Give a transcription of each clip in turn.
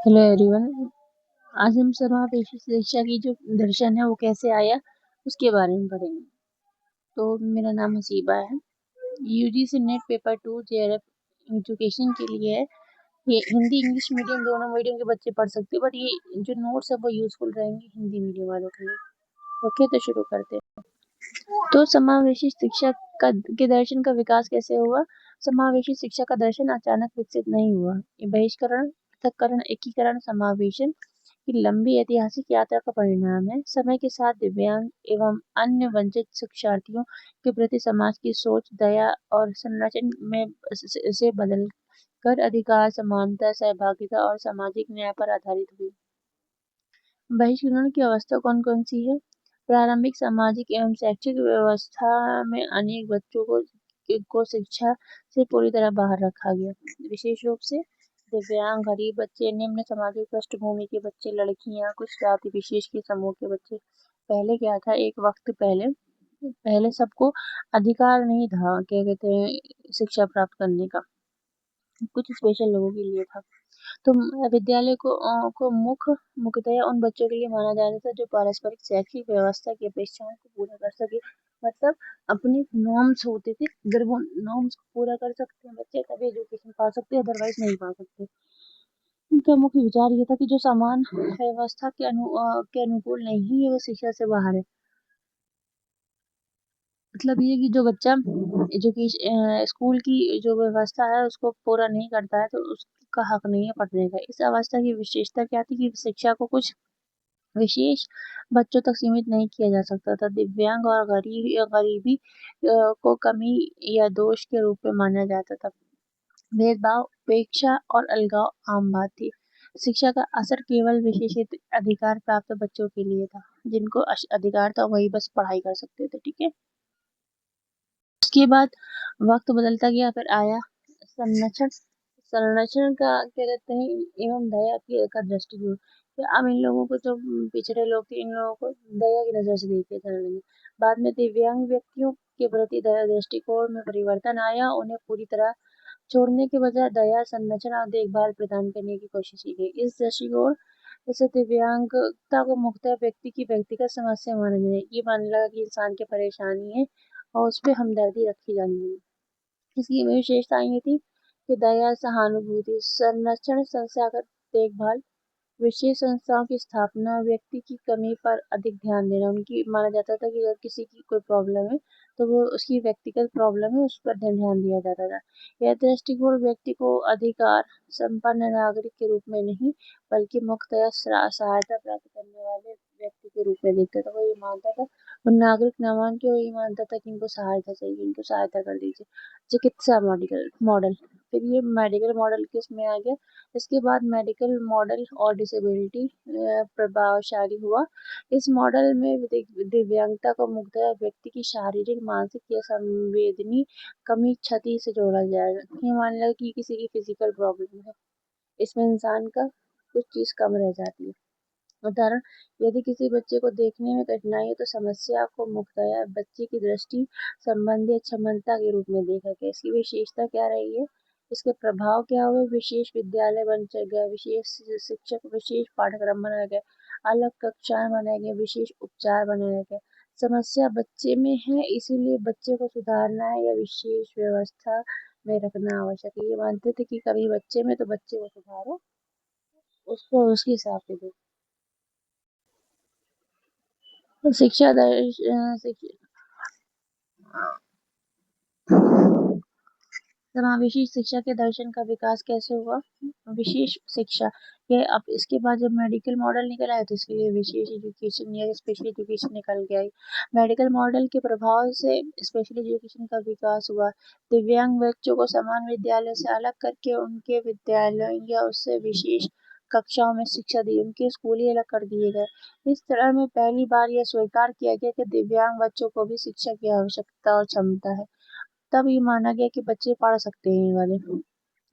Hello everyone. आज हम समावेशी शिक्षा की जो दर्शन है वो कैसे आया उसके बारे में पढ़ेंगे। तो मेरा नाम हसीबा है। UGC net paper 2 JRF education के लिए है। ये हिंदी इंग्लिश मीडियम दोनों मीडियम के बच्चे पढ़ सकते हैं, बट ये जो नोट्स है वो यूजफुल रहेंगे हिंदी मीडियम वालों के लिए। ओके, तो शुरू करते हैं। तो समावेशी शिक्षा का के दर्शन का विकास कैसे हुआ? समावेशी शिक्षा का दर्शन अचानक विकसित नहीं हुआ। ये बहिष्करण, पृथक्करण, एकीकरण, समावेशन की लंबी ऐतिहासिक यात्रा का परिणाम है। समय के साथ दिव्यांग एवं अन्य वंचित शिक्षार्थियों के प्रति समाज की सोच, दया और संरचना में से बदल कर अधिकार, समानता, सहभागिता और सामाजिक न्याय पर आधारित हुई। बहिष्करण की अवस्था कौन कौन सी है? प्रारंभिक सामाजिक एवं शैक्षिक व्यवस्था में अनेक बच्चों को शिक्षा से पूरी तरह बाहर रखा गया, विशेष रूप से दिव्यांग, गरीब बच्चे, निम्न सामाजिक पृष्ठभूमि के बच्चे, लड़कियां, कुछ जाति विशेष के समूह के बच्चे। पहले क्या था, एक वक्त पहले पहले सबको अधिकार नहीं था, क्या कहते हैं, शिक्षा प्राप्त करने का। कुछ स्पेशल लोगों के लिए था। तो विद्यालय को मुख्यतया उन बच्चों के लिए माना जाता था जो पारस्परिक शैक्षिक व्यवस्था की अपेक्षाओं को पूरा कर सके। मतलब अपने नॉर्म्स होते थे, अगर वो नॉर्म्स को पूरा कर सकते हैं बच्चे तभी एजुकेशन पा सकते हैं, अदरवाइज नहीं पा सकते। उनका मुख्य विचार ये था कि जो समान व्यवस्था के अनुकूल नहीं है वो शिक्षा से बाहर है। मतलब ये कि जो बच्चा एजुकेशन स्कूल की जो व्यवस्था है उसको पूरा नहीं करता है तो उसका हक नहीं है पढ़ने का। इस अवस्था की विशेषता क्या थी कि शिक्षा को कुछ विशेष बच्चों तक सीमित नहीं किया जा सकता था। दिव्यांग और गरीबी को कमी या दोष के रूप में माना जाता था। भेदभाव, उपेक्षा और अलगाव आम बात थी। शिक्षा का असर केवल विशेषित अधिकार प्राप्त बच्चों के लिए था। जिनको अधिकार था वही बस पढ़ाई कर सकते थे, ठीक है। उसके बाद वक्त बदलता गया, फिर आया संरक्षण। संरक्षण का क्या कहते हैं, एवं दया की का दृष्टिकोण कि अब इन लोगों को, जो पिछड़े लोग थे, इन लोगों को दया की नजर से देखते थे लगे। बाद में दिव्यांग व्यक्तियों के प्रति दया दृष्टिकोण में परिवर्तन आया। उन्हें पूरी तरह छोड़ने के बजाय दया, संरक्षण और देखभाल प्रदान करने की कोशिश की गई। इस दृष्टिकोण जैसे दिव्यांगता को मुख्यतः व्यक्ति की व्यक्तिगत समस्या माना जाए। ये मानने लगा कि इंसान की परेशानी है और उस पर हमदर्दी रखी जानी है। इसकी विशेषताएं ये थी कि दया, सहानुभूति, संरक्षण, संस्थागत देखभाल, विशेष संस्थाओं की स्थापना, व्यक्ति की कमी पर अधिक ध्यान देना। उनकी माना जाता था कि अगर किसी की कोई प्रॉब्लम है तो वो उसकी व्यक्तिगत प्रॉब्लम है, उस पर ध्यान दिया जाता था। यह दृष्टिकोण व्यक्ति को अधिकार संपन्न नागरिक के रूप में नहीं बल्कि मुख्यतः सहायता प्राप्त करने वाले व्यक्ति के रूप में देखता था। वो ये मानता था, और नागरिक न मान के वो ये मानता था कि इनको सहायता चाहिए, इनको सहायता कर दीजिए। चिकित्सा मेडिकल मॉडल, फिर ये मेडिकल मॉडल किस में आ गया? इसके बाद मेडिकल मॉडल और डिसेबिलिटी प्रभावशाली हुआ। इस मॉडल में दिव्यांगता को मुख्यतः व्यक्ति की शारीरिक, मानसिक या संवेदनी कमी, क्षति से जोड़ा जाएगा। ये मान लो कि किसी की फिजिकल प्रॉब्लम है, इसमें इंसान का कुछ चीज कम रह जाती है। उदाहरण, यदि किसी बच्चे को देखने में कठिनाई है तो समस्या को मुख्यतः बच्चे की दृष्टि संबंधी क्षमता के रूप में देखा गया। इसकी विशेषता क्या रही है? इसके प्रभाव क्या हुए? विशेष विद्यालय बन गया, विशेष शिक्षक, विशेष पाठ्यक्रम बनाया गया, अलग कक्षाएं बनाई गई, विशेष उपचार बनाया गया। समस्या बच्चे में है, इसीलिए बच्चे को सुधारना है या विशेष व्यवस्था में रखना आवश्यक है। ये मानते थे कि कभी बच्चे में तो बच्चे को सुधारो, उसको उसके हिसाब से दो। शिक्षा दर्श समावेशी शिक्षा के दर्शन का विकास कैसे हुआ? विशेष शिक्षा, ये अब इसके बाद जब मेडिकल मॉडल निकला है तो इसके लिए विशेष एजुकेशन या स्पेशल एजुकेशन निकल गया है। मेडिकल मॉडल के प्रभाव से स्पेशल एजुकेशन का विकास हुआ। दिव्यांग बच्चों को समान विद्यालय से अलग करके उनके विद्यालय या उससे विशेष कक्षाओं में शिक्षा दी, उनके स्कूल ही अलग कर दिए गए। इस तरह में पहली बार यह स्वीकार किया गया कि दिव्यांग बच्चों को भी शिक्षा की आवश्यकता और क्षमता है। तब ये माना गया कि बच्चे पढ़ सकते हैं ये वाले।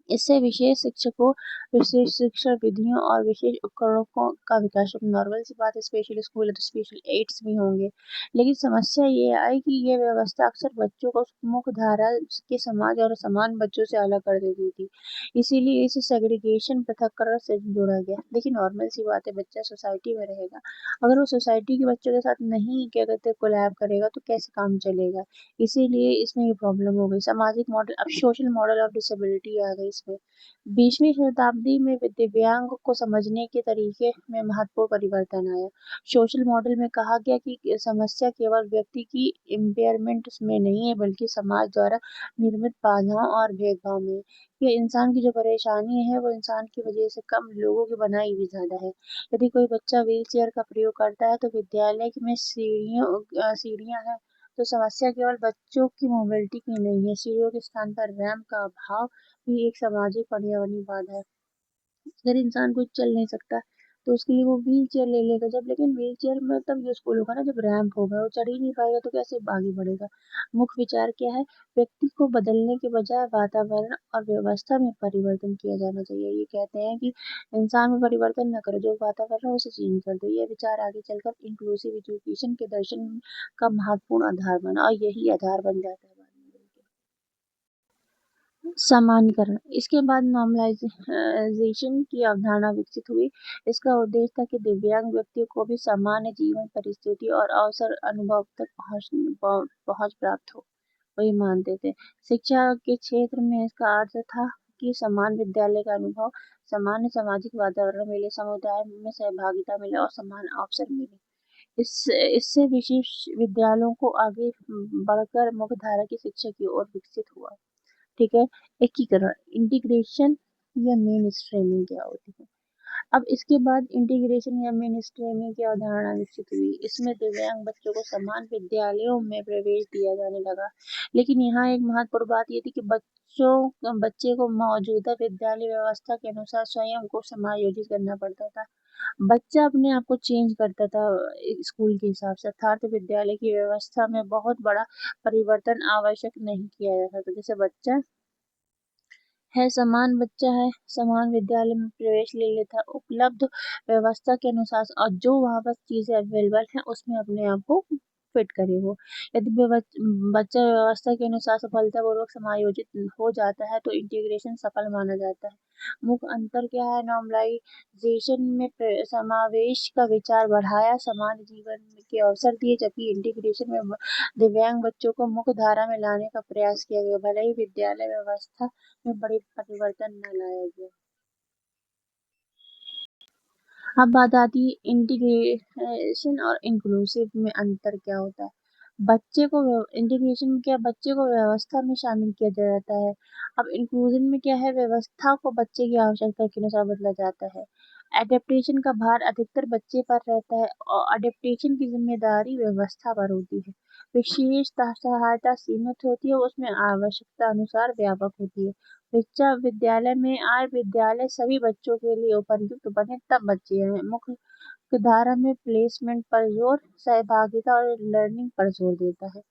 इससे विशेष शिक्षकों, विशेष शिक्षण विधियों और विशेष उपकरणों का विकास होगा। नॉर्मल सी बात है, स्पेशल स्कूल है तो स्पेशल एड्स भी होंगे, लेकिन समस्या ये आई कि ये व्यवस्था अक्सर बच्चों को मुख्य धारा के समाज और समान बच्चों से अलग कर देती थी। इसीलिए इसे सेग्रीगेशन, पृथक्करण से जोड़ा गया। देखिए नॉर्मल सी बात है, बच्चा सोसाइटी में रहेगा, अगर वो सोसाइटी के बच्चों के साथ नहीं क्या कहते कोलैब करेगा तो कैसे काम चलेगा। इसीलिए इसमें ये प्रॉब्लम हो गई। सामाजिक मॉडल, अब सोशल मॉडल ऑफ डिसेबिलिटी आ गई इसमें। 20वीं शताब्दी में दिव्यांग को समझने के तरीके में महत्वपूर्ण परिवर्तन आया। सोशल मॉडल में कहा गया कि समस्या केवल व्यक्ति की इम्पेयरमेंट में नहीं है, बल्कि समाज द्वारा निर्मित बाधाओं और भेदभाव में। ये इंसान की जो परेशानी है वो इंसान की वजह से कम, लोगों की बनाई भी ज्यादा है। यदि कोई बच्चा व्हील चेयर का प्रयोग करता है तो विद्यालय में सीढ़ियां हैं, तो समस्या केवल बच्चों की मोबिलिटी की नहीं है। सीढ़ियों के स्थान पर रैंप का अभाव भी एक सामाजिक पर्यावरणीय बाधा है। अगर इंसान कुछ चल नहीं सकता तो उसके लिए वो व्हील चेयर ले लेगा, जब लेकिन व्हील चेयर में तब यूजफुल होगा ना जब रैंप होगा। वो चढ़ ही नहीं पाएगा तो कैसे आगे बढ़ेगा। मुख्य विचार क्या है, व्यक्ति को बदलने के बजाय वातावरण और व्यवस्था में परिवर्तन किया जाना चाहिए। ये कहते हैं कि इंसान में परिवर्तन न करो, जो वातावरण है उसे चेंज कर दो। ये विचार आगे चलकर इंक्लूसिव एजुकेशन के दर्शन का महत्वपूर्ण आधार बना, और यही आधार बन जाता है बाद में। सामान्यीकरण, इसके बाद नॉर्मलाइजेशन की अवधारणा विकसित हुई। इसका उद्देश्य था कि दिव्यांग व्यक्तियों को भी सामान्य जीवन परिस्थिति और अवसर अनुभव तक पहुंच प्राप्त हो, वही मानते थे। शिक्षा के क्षेत्र में इसका अर्थ था कि समान विद्यालय का अनुभव, सामान्य सामाजिक वातावरण मिले, समुदाय में सहभागिता मिले और समान अवसर मिले। इससे विशेष विद्यालयों को आगे बढ़कर मुख्यधारा की शिक्षा की ओर विकसित हुआ। ठीक है। एकीकरण, इंटीग्रेशन या मेन स्ट्रीमिंग क्या होती है। अब इसके बाद इंटीग्रेशन या मेन स्ट्रीमिंग की अवधारणा विकसित हुई। इसमें दिव्यांग बच्चों को समान विद्यालयों में प्रवेश दिया जाने लगा, लेकिन यहाँ एक महत्वपूर्ण बात ये थी कि बच्चे को मौजूदा विद्यालय व्यवस्था के अनुसार स्वयं को समायोजित करना पड़ता था। बच्चा अपने आप को चेंज करता था स्कूल के हिसाब से, अर्थात विद्यालय की व्यवस्था में बहुत बड़ा परिवर्तन आवश्यक नहीं किया जाता था। जैसे बच्चा है, समान विद्यालय में प्रवेश ले लेता, उपलब्ध व्यवस्था के अनुसार और जो वहाँ पर चीजें अवेलेबल हैं उसमें अपने आप को फिट करे वो। यदि बच्चा व्यवस्था के अनुसार सफलतापूर्वक समायोजित हो जाता है तो इंटीग्रेशन सफल माना जाता है। मुख्य अंतर क्या है, नॉर्मलाइजेशन में समावेश का विचार बढ़ाया, समान जीवन के अवसर दिए, जबकि इंटीग्रेशन में दिव्यांग बच्चों को मुख्य धारा में लाने का प्रयास किया गया, भले ही विद्यालय व्यवस्था में बड़ी परिवर्तन न लाया गया। अब बात आती है इंटीग्रेशन और इंक्लूसिव में अंतर क्या होता है। इंटीग्रेशन में क्या, बच्चे को व्यवस्था में शामिल किया जाता है। अब इंक्लूजन में क्या है, व्यवस्था को बच्चे की आवश्यकता के अनुसार बदला जाता है। एडेप्टेशन का भार अधिकतर बच्चे पर रहता है और एडेप्टेशन की जिम्मेदारी व्यवस्था पर होती है। विशेष सहायता सीमित होती है, उसमें आवश्यकता अनुसार व्यापक होती है। बच्चा विद्यालय में आए, विद्यालय सभी बच्चों के लिए उपयुक्त बने तब बच्चे हैं। मुख्य धारा में प्लेसमेंट पर जोर, सहभागिता और लर्निंग पर जोर देता है।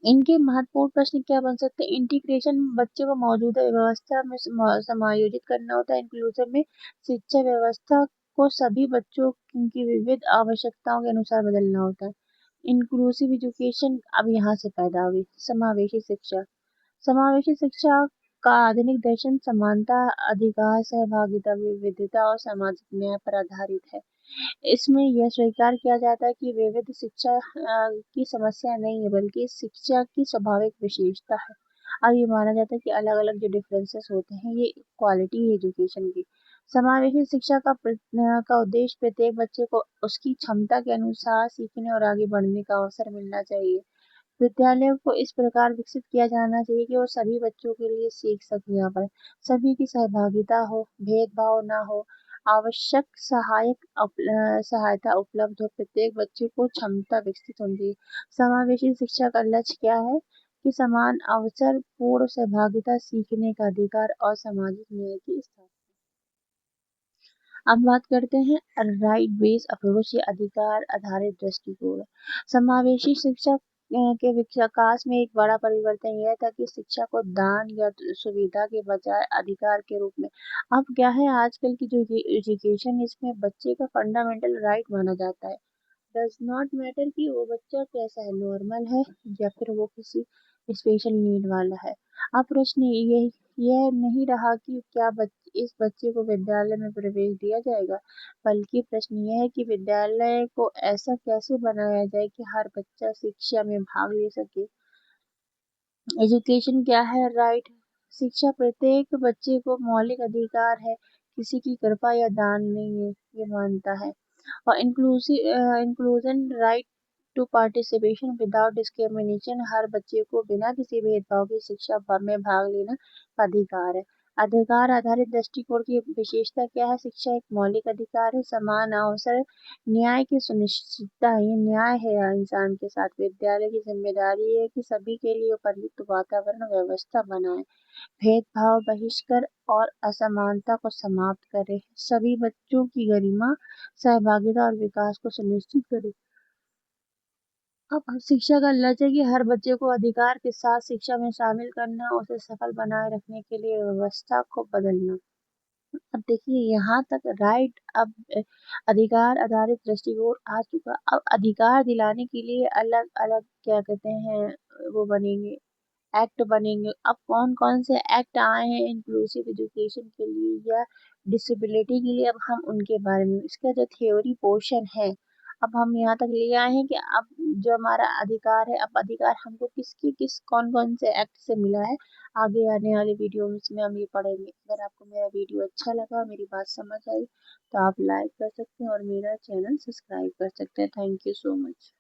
इनके महत्वपूर्ण प्रश्न क्या बन सकते हैं, इंटीग्रेशन बच्चे को मौजूदा व्यवस्था में समायोजित करना होता है। इंक्लूसिव में शिक्षा व्यवस्था को सभी बच्चों की विविध आवश्यकताओं के अनुसार बदलना होता है। इंक्लूसिव एजुकेशन अब यहाँ से पैदा हुई। समावेशी शिक्षा, समावेशी शिक्षा का आधुनिक दर्शन समानता, अधिकार, सहभागिता, विविधता और सामाजिक न्याय पर आधारित है। इसमें यह स्वीकार किया जाता है कि विविध शिक्षा की समस्या नहीं है, बल्कि शिक्षा की स्वाभाविक विशेषता है। और ये माना जाता है कि अलग अलग जो डिफरेंसेस होते हैं ये क्वालिटी है एजुकेशन की। समावेशी शिक्षा का उद्देश्य प्रत्येक बच्चे को उसकी क्षमता के अनुसार सीखने और आगे बढ़ने का अवसर मिलना चाहिए। विद्यालयों को इस प्रकार विकसित किया जाना चाहिए कि वो सभी बच्चों के लिए सीख सके, यहाँ पर सभी की सहभागिता हो, भेदभाव ना हो, आवश्यक सहायता उपलब्ध हो, प्रत्येक बच्चे को क्षमता विकसित होनी चाहिए। समावेशी शिक्षा का लक्ष्य क्या है कि समान अवसर, पूर्ण सहभागिता, सीखने का अधिकार और सामाजिक न्याय की स्थापना। अब बात करते हैं राइट बेस्ड अप्रोच या अधिकार आधारित दृष्टिकोण। समावेशी शिक्षा के विकास में एक बड़ा परिवर्तन यह था कि शिक्षा को दान या सुविधा के बजाय अधिकार के रूप में, अब क्या है आजकल की जो एजुकेशन है इसमें बच्चे का फंडामेंटल राइट माना जाता है। डज नॉट मैटर कि वो बच्चा कैसा है, नॉर्मल है या फिर वो किसी स्पेशल नीड वाला है। अब प्रश्न यह नहीं रहा कि क्या इस बच्चे को विद्यालय में प्रवेश दिया जाएगा, बल्कि प्रश्न यह है कि विद्यालय को ऐसा कैसे बनाया जाए कि हर बच्चा शिक्षा में भाग ले सके। एजुकेशन क्या है? राइट। शिक्षा प्रत्येक बच्चे को मौलिक अधिकार है, किसी की कृपा या दान नहीं है, ये मानता है। और inclusion, right to participation without discrimination, हर बच्चे को बिना किसी भेदभाव की शिक्षा में भाग लेना का अधिकार है। अधिकार आधारित दृष्टिकोण की विशेषता क्या है? शिक्षा एक मौलिक अधिकार है, समान अवसर, न्याय की सुनिश्चितता है, ये न्याय है इंसान के साथ। विद्यालय की जिम्मेदारी है कि सभी के लिए उपयुक्त वातावरण व्यवस्था बनाए, भेदभाव, बहिष्कार और असमानता को समाप्त करे, सभी बच्चों की गरिमा, सहभागिता और विकास को सुनिश्चित करे। अब शिक्षा का लक्ष्य है कि हर बच्चे को अधिकार के साथ शिक्षा में शामिल करना, उसे सफल बनाए रखने के लिए व्यवस्था को बदलना। अब देखिए यहाँ तक राइट, अब अधिकार आधारित दृष्टिकोण आ चुका। अब अधिकार दिलाने के लिए अलग अलग क्या कहते हैं वो बनेंगे, एक्ट बनेंगे। अब कौन कौन से एक्ट आए हैं इंक्लूसिव एजुकेशन के लिए या डिसेबिलिटी के लिए, अब हम उनके बारे में, इसका जो थ्योरी पोर्शन है अब हम यहाँ तक ले आए हैं कि अब जो हमारा अधिकार है, अब अधिकार हमको किस कौन कौन से एक्ट से मिला है, आगे आने वाले वीडियो में हम ये पढ़ेंगे। अगर आपको मेरा वीडियो अच्छा लगा, मेरी बात समझ आई, तो आप लाइक कर सकते हैं और मेरा चैनल सब्सक्राइब कर सकते हैं। Thank you so much.